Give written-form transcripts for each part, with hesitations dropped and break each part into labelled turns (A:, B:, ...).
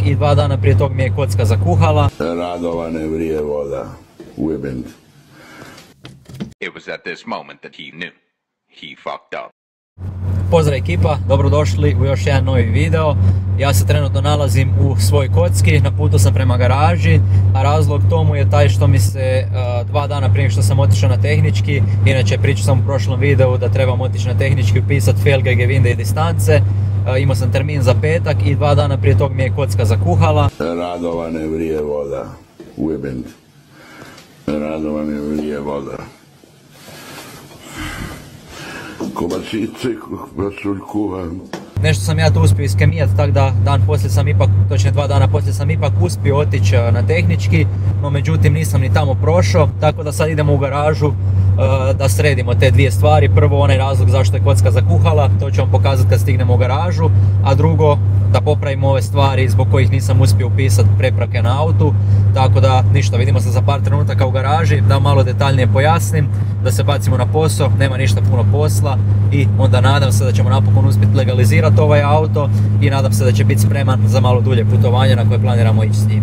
A: i 2 dana prije tog mi je kocka zakuhala.
B: Radovane vrije voda, ujebent.
C: It was at this moment that he knew. He fucked up.
A: Pozdrav ekipa, dobrodošli u još jedan novi video. Ja se trenutno nalazim u svoj kocki, na putu sam prema garaži, a razlog tomu je taj što mi se 2 dana prije što sam otišao na tehnički, inače pričao sam u prošlom videu da trebam otići na tehnički upisati felge, gevinde i distance. Imao sam termin za petak i 2 dana prije tog mi je kocka zakuhala.
B: Radovane vrije voda, ujebent. Radovane vrije voda. Kobačice, bašuljkuvam.
A: Nešto sam ja tu uspio iskemijati, tako da dan poslije sam ipak, točnije 2 dana poslije sam ipak uspio otići na tehnički, no međutim nisam ni tamo prošao, tako da sad idemo u garažu da sredimo te dvije stvari. Prvo onaj razlog zašto je kocka zakuhala, to ću vam pokazati kad stignemo u garažu, a drugo da popravimo ove stvari zbog kojih nisam uspio upisati prepreke na autu. Tako da ništa, vidimo se za par trenutaka u garaži, da malo detaljnije pojasnim, da se bacimo na posao, nema ništa puno posla i onda nadam se da ćemo napokon uspjeti legalizirati ovaj auto i nadam se da će biti spreman za malo dulje putovanje na koje planiramo ići s njim.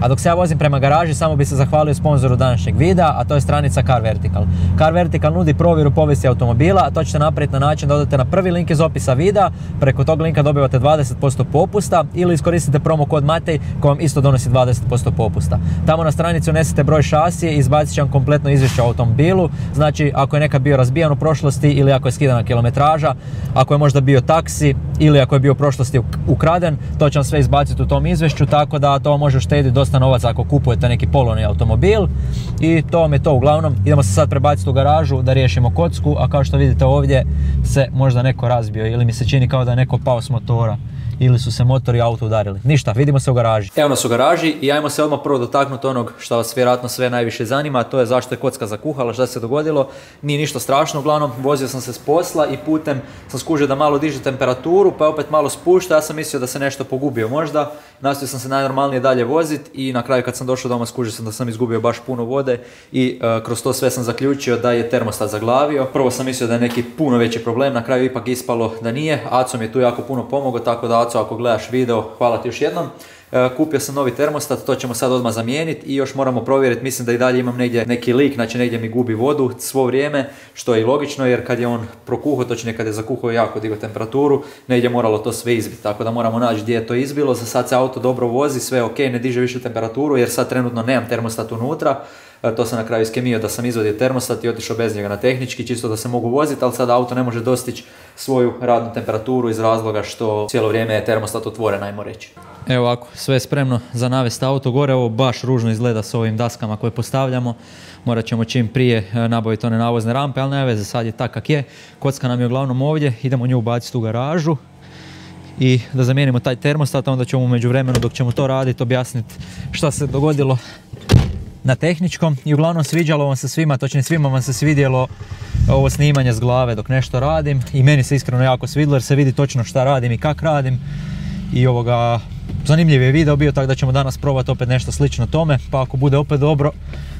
A: A dok se ja vozim prema garaži, samo bi se zahvalio sponzoru današnjeg videa, a to je stranica Car Vertical. Car Vertical nudi provjeru povijesti automobila, a to ćete napraviti na način da odete na prvi link iz opisa videa, preko tog linka dobivate 20% popusta ili iskoristite promo kod Matej koji vam isto donosi 20% popusta. Tamo na stranici unesete broj šasije i izbacit će vam kompletno izvješće o automobilu, znači ako je nekad bio razbijan u prošlosti ili ako je skidana kilometraža, ako je možda bio taksi ili ako je bio u prošlosti ukraden, to će vam sve izbaciti u tom izvješću, tako da to može uštediti dosta novaca ako kupujete neki polovni automobil. I to vam je to uglavnom. Idemo se sad prebaciti u garažu da riješimo kocku, a kao što vidite ovdje se možda neko razbio ili mi se čini kao da je neko pao s motora ili su se motor i auto udarili. Ništa, vidimo se u garaži. Evo nas u garaži i ajmo se odmah prvo dotaknuti onog što vas vjerojatno sve najviše zanima, a to je zašto je kocka zakuhala, šta se dogodilo. Nije ništa strašno, uglavnom vozio sam se s posla i putem sam skužio da malo diže temperaturu, pa opet malo spušta. Ja sam mislio da se nešto pogubio možda, nastojao sam se najnormalnije dalje voziti i na kraju kad sam došao doma skužio sam da sam izgubio baš puno vode i kroz to sve sam zaključio da je termostat zaglavio. Prvo sam mislio da je neki puno veći problem, na kraju ipak ispalo da nije. Aco mi je tu jako puno pomogao, tako da Aco, ako gledaš video, hvala ti još jednom. Kupio sam novi termostat, to ćemo sad odmah zamijeniti i još moramo provjeriti, mislim da i dalje imam negdje neki lik, znači negdje mi gubi vodu svo vrijeme, što je i logično jer kad je on prokuhao, točnije kad je zakuhao jako digao temperaturu, negdje moralo to sve izbiti, tako da moramo naći gdje je to izbilo. Za sad se auto dobro vozi, sve je ok, ne diže više temperaturu jer sad trenutno nemam termostat unutra. To sam na kraju iskemio da sam izvadio termostat i otišao bez njega na tehnički, čisto da se mogu voziti, ali sad auto ne može dostići svoju radnu temperaturu iz razloga što cijelo vrijeme je termostat otvoren, ajmo reći. Evo ovako, sve je spremno za navesti auto gore, ovo baš ružno izgleda s ovim daskama koje postavljamo. Morat ćemo čim prije nabaviti one navozne rampe, ali nema veze, sad je tak kak je. Kocka nam je uglavnom ovdje, idemo nju ubaciti u garažu i da zamijenimo taj termostat, onda ćemo u međuvremenu dok ćemo to raditi objasniti šta se dogodilo na tehničkom. I uglavnom sviđalo vam se svima, točnije svima vam se svidjelo ovo snimanje s glave dok nešto radim i meni se iskreno jako svidjelo jer se vidi točno šta radim i kak radim i zanimljiv je video bio, tako da ćemo danas probati opet nešto slično tome, pa ako bude opet dobro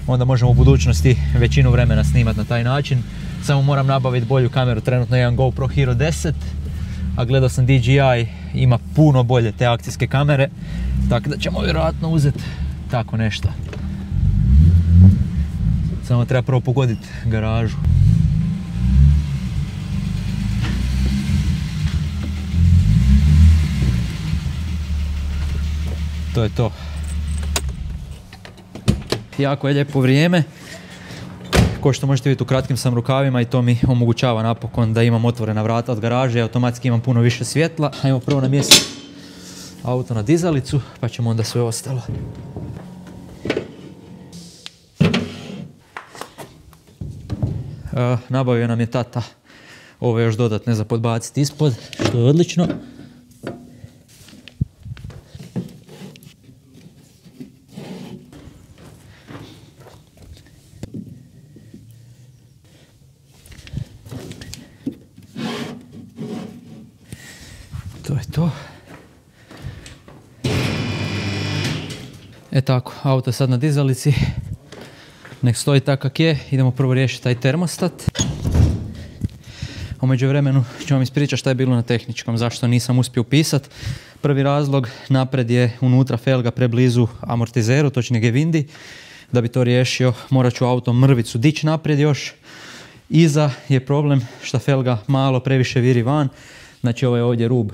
A: onda možemo u budućnosti većinu vremena snimati na taj način. Samo moram nabaviti bolju kameru, trenutno imam GoPro Hero 10, a gledao sam DJI, ima puno bolje te akcijske kamere, tako da ćemo vjerojatno uzeti tako nešto. Samo treba prvo pogoditi garažu. To je to. Jako je lijepo vrijeme. Ko što možete vidjeti, u kratkim sam rukavima i to mi omogućava napokon da imam otvorena vrata od garaže i automatski imam puno više svjetla. Ajmo prvo na mjesto auto na dizalicu, pa ćemo onda sve ostalo. Nabavio nam je tata ove još dodatne za podbaciti ispod, što je odlično. To je to. Tako, auto je sad na dizalici. Nek stoji tako kak je, idemo prvo riješiti taj termostat. U međuvremenu ću vam ispričati šta je bilo na tehničkom, zašto nisam uspio upisati. Prvi razlog, napred je unutra felga preblizu amortizeru, točnije Gevindi. Da bi to riješio, morat ću auto mrvicu dići naprijed još. Iza je problem što felga malo previše viri van, znači ovaj ovdje rub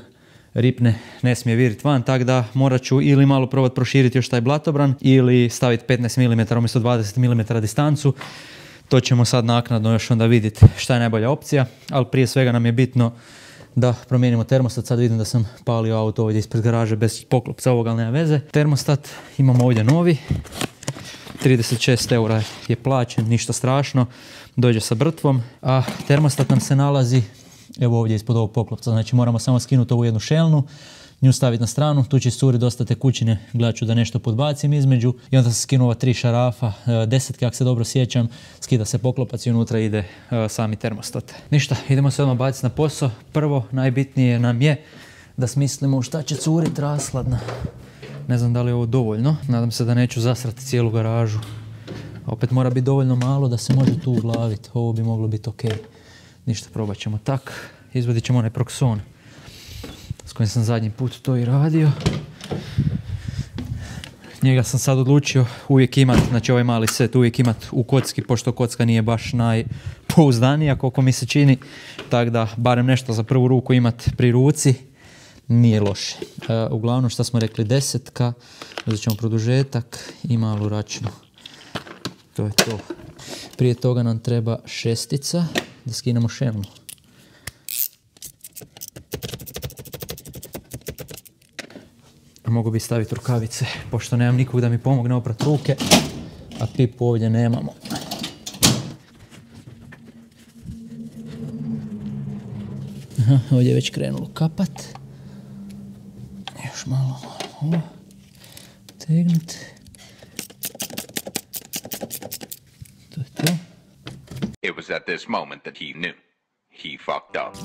A: ripne ne smije viriti van, tako da morat ću ili malo probati proširiti još taj blatobran ili staviti 15 mm umjesto 20 mm distancu. To ćemo sad naknadno još onda vidjeti šta je najbolja opcija, ali prije svega nam je bitno da promijenimo termostat. Sad vidim da sam palio auto ovdje ispred garaže bez poklopca ovog, ali nema veze. Termostat imamo ovdje novi, 36 eura je plaćen, ništa strašno, dođe sa brtvom, a termostat nam se nalazi evo ovdje ispod ovog poklopca, znači moramo samo skinuti ovu jednu šelnu, nju staviti na stranu, tu će iscuriti dosta tekućine, gledat ću da nešto podbacim između i onda se skinu ova 3 šarafa, 10, ako se dobro sjećam, skida se poklopac i unutra ide sami termostat. Ništa, idemo se odmah baciti na posao. Prvo, najbitnije nam je da smislimo u šta će curiti rashladna. Ne znam da li je ovo dovoljno, nadam se da neću zasrati cijelu garažu. A opet mora biti dovoljno malo da se može tu uglaviti, ovo bi moglo biti ok. Ništa, probat ćemo tak, izvadit ćemo onaj Proxon s kojim sam zadnji put to i radio. Njega sam sad odlučio uvijek imat, znači ovaj mali set uvijek imat u kocki, pošto kocka nije baš najpouzdanija koliko mi se čini, tako da barem nešto za prvu ruku imat pri ruci nije loše. Uglavnom što smo rekli 10, uzet ćemo produžetak i malu račnu. To je to. Prije toga nam treba 6 da skinemo šelnu. Mogu bi staviti rukavice, pošto nemam nikog da mi pomogne oprat ruke, a pipu ovdje nemamo. Aha, ovdje je već krenulo kapat. Još malo ovo tegnuti. To je to.
C: It was at this moment that he knew. He fucked up.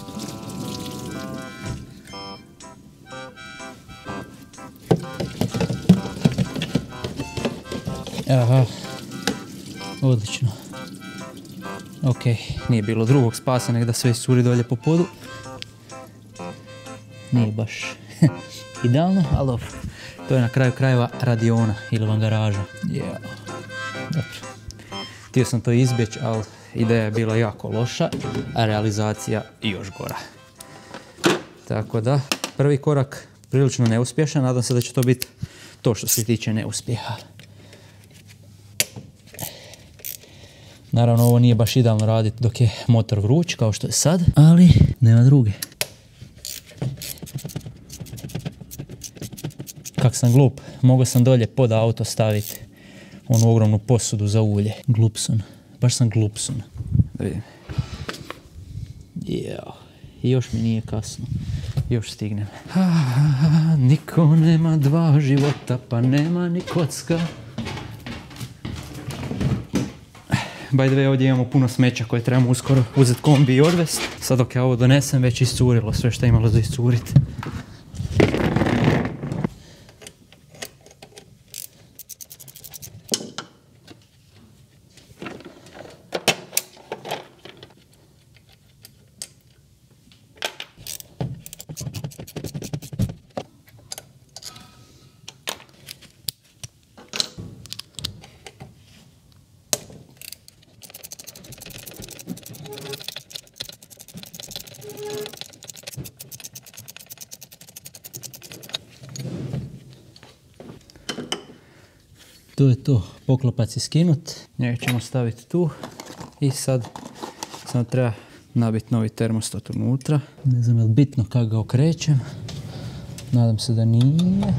A: Aha, odlično. Ok, nije bilo drugog spasa nego da sve iscuri dolje po podu. Nije baš idealno, ali dobro. To je na kraju krajeva radiona ili van garaža. Yeah. Dobro. Htio sam to izbjeći, ali ideja je bila jako loša, a realizacija još gora. Tako da, prvi korak prilično neuspješan, nadam se da će to biti to što se tiče neuspjeha. Naravno, ovo nije baš idealno raditi dok je motor vruć, kao što je sad, ali nema druge. Kak sam glup, mogao sam dolje pod auto staviti onu ogromnu posudu za ulje. Glupson, baš sam glupson. Da vidim. Jeo, i još mi nije kasno, još stignem. Niko nema dva života, pa nema ni kocka. By the way, ovdje imamo puno smeća koje trebamo uskoro uzeti kombi i odvesti. Sad dok ja ovo donesem, već iscurilo sve što je imalo za iscuriti. To je to, poklopac je skinut, njega ćemo staviti tu i sad samo treba nabiti novi termostat unutra. Ne znam je li bitno kako ga okrećem, nadam se da nije.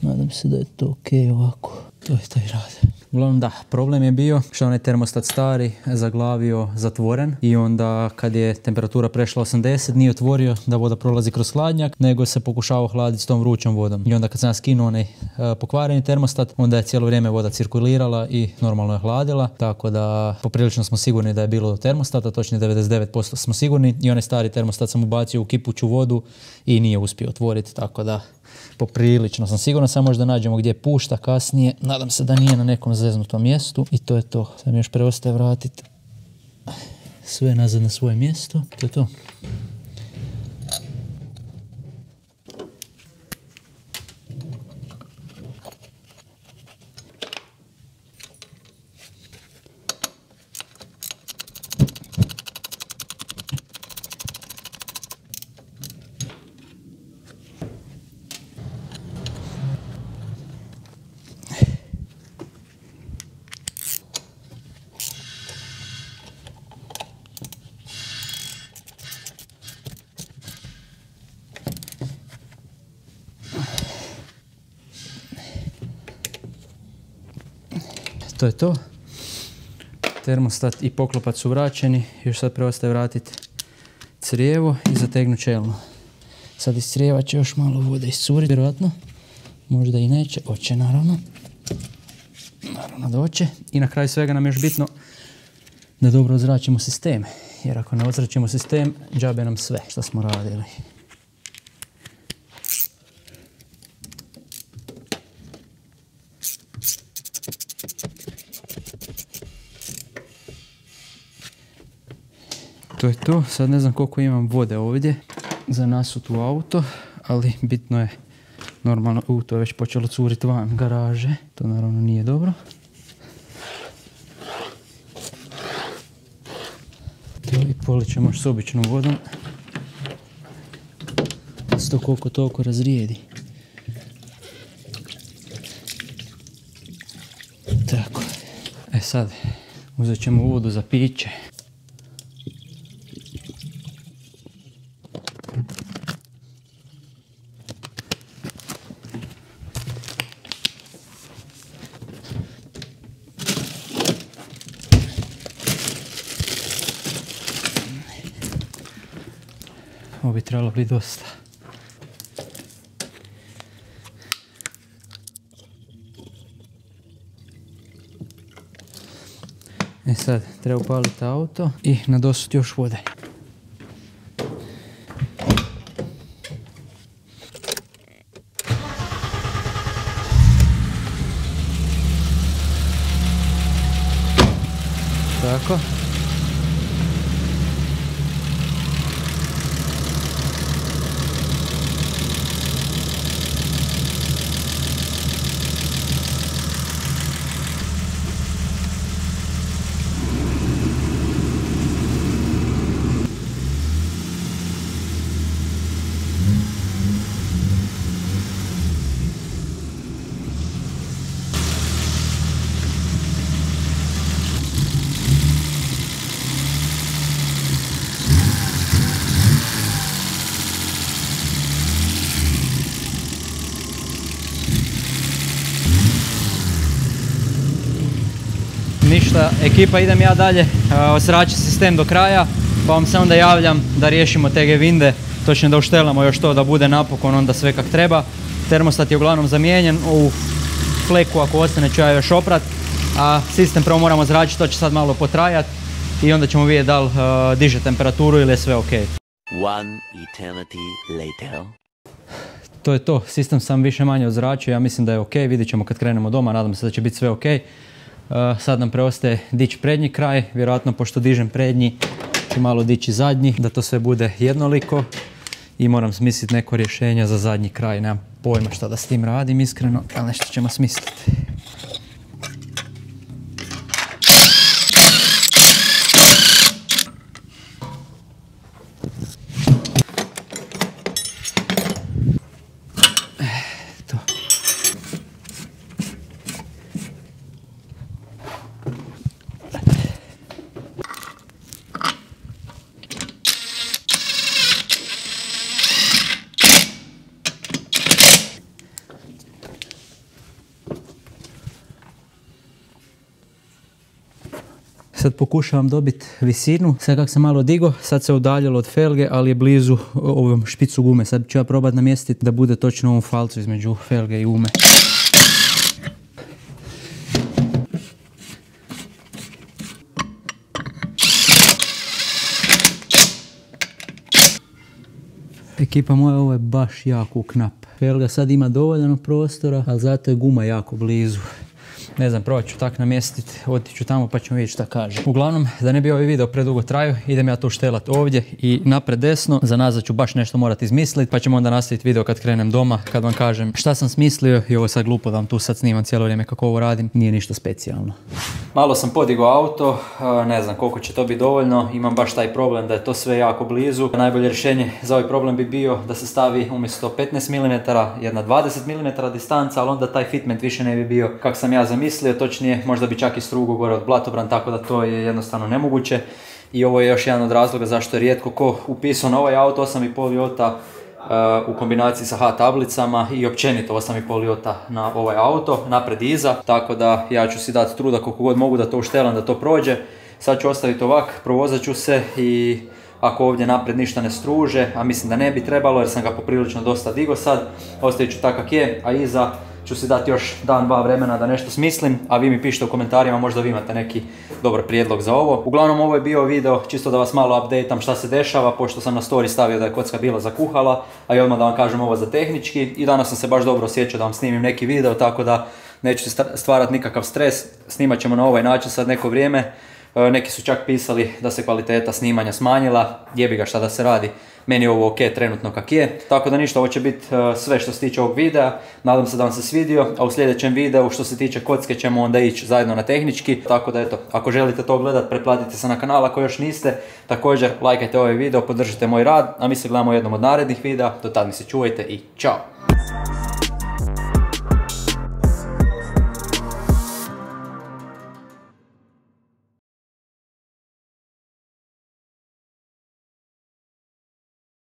A: Nadam se da je to ok ovako, to je taj rad. Uglavnom da, problem je bio što onaj termostat stari zaglavio zatvoren i onda kad je temperatura prešla 80 nije otvorio da voda prolazi kroz hladnjak, nego se pokušavao hladiti s tom vrućom vodom. I onda kad sam skinuo onaj pokvareni termostat, onda je cijelo vrijeme voda cirkulirala i normalno je hladila, tako da poprilično smo sigurni da je bilo do termostata, točnije 99% smo sigurni i onaj stari termostat sam ubacio u kipuću vodu i nije uspio otvoriti, tako da poprilično sam siguran, samo možda nađemo gdje pušta kasnije, nadam se da nije na nekom zeznutom mjestu i to je to. Sad mi još preostaje vratiti sve nazad na svoje mjesto. To je to. To je to. Termostat i poklopac su vraćeni. Još sad preostaje vratiti crijevo i zategnut čelno. Sad iz crijeva će još malo vode iscuriti, vjerojatno. Možda i neće. Oće, naravno. Naravno da oće. I na kraju svega nam je još bitno da dobro ozračimo sistem. Jer ako ne ozračimo sistem, džabe nam sve što smo radili. To je to, sad ne znam koliko imam vode ovdje za nasut u auto, ali bitno je normalno, to je već počelo curiti van garaže, to naravno nije dobro. I polit ćemo s običnom vodom, da se to koliko toliko razrijedi. Tako, sad uzet ćemo vodu za piće. Ovo bi trebalo biti dosta. Sad treba upaliti auto i nadosuti još vode. Tako. Ništa, ekipa, idem ja dalje osračiti sistem do kraja, pa vam se onda javljam da riješimo TG vinde, točno da uštelamo još to da bude napokon onda sve kak treba. Termostat je uglavnom zamijenjen, u fleku ako ostane ću ja još oprat, a sistem prvo moramo zračiti, to će sad malo potrajati i onda ćemo vidjeti da li diže temperaturu ili je sve ok.
D: One eternity later.
A: To je to, sistem sam više manje ozračio, ja mislim da je ok, vidjet ćemo kad krenemo doma, nadam se da će biti sve ok. Sad nam preostaje dići prednji kraj, vjerojatno pošto dižem prednji ću malo dići zadnji, da to sve bude jednoliko i moram smisliti neko rješenje za zadnji kraj, nemam pojma šta da s tim radim iskreno, ali nešto ćemo smisliti. Sad pokušavam dobiti visinu, sad kak sam malo digo, sad se udaljilo od felge, ali je blizu ovom špicu gume. Sad ću ja probati namjestiti da bude točno u ovom falcu između felge i gume. Ekipa moja, ovo je baš jako knap. Felga sad ima dovoljno prostora, ali zato je guma jako blizu. Ne znam, probat ću tak namjestiti, otiću tamo pa ćemo vidjeti šta kaže. Uglavnom, da ne bi ovaj video predugo traju, idem ja tu štelat ovdje i napred desno. Za nazad ću baš nešto morati izmisliti, pa ćemo onda nastaviti video kad krenem doma, kad vam kažem šta sam smislio. I ovo je sad glupo da vam tu sad snimam cijelo vrijeme kako ovo radim, nije ništa specijalno. Malo sam podigao auto, ne znam koliko će to biti dovoljno, imam baš taj problem da je to sve jako blizu. Najbolje rješenje za ovaj problem bi bio da se stavi umjesto 15 mm, jedna 20 mm distanca, ali onda taj fitment više ne bi bio kak sam ja zamislio, točnije možda bi čak i strugu gore od blatobran, tako da to je jednostavno nemoguće. I ovo je još jedan od razloga zašto je rijetko ko upisao na ovaj auto 8,5 jota u kombinaciji sa H tablicama i općenito 8,5 jota na ovaj auto, napred i iza, tako da ja ću si dati truda koliko god mogu da to uštelam, da to prođe. Sad ću ostaviti ovak, provozat ću se i ako ovdje napred ništa ne struže, a mislim da ne bi trebalo jer sam ga poprilično dosta digo sad, ostavit ću tak kak je, a iza ću si dati još dan, dva vremena da nešto smislim, a vi mi pišite u komentarima, možda vi imate neki dobar prijedlog za ovo. Uglavnom, ovo je bio video čisto da vas malo updateam šta se dešava, pošto sam na story stavio da je kocka bila zakuhala, a i odmah da vam kažem ovo za tehnički. I danas sam se baš dobro osjećao da vam snimim neki video, tako da neću stvarati nikakav stres. Snimat ćemo na ovaj način sad neko vrijeme. Neki su čak pisali da se kvaliteta snimanja smanjila, jebi ga šta da se radi, meni je ovo ok trenutno kak je. Tako da ništa, ovo će biti sve što se tiče ovog videa, nadam se da vam se svidio, a u sljedećem videu što se tiče kocke ćemo onda ići zajedno na tehnički. Tako da eto, ako želite to gledat, pretplatite se na kanal ako još niste, također lajkajte ovaj video, podržite moj rad, a mi se gledamo u jednom od narednih videa, do tad mi se čuvajte i čao!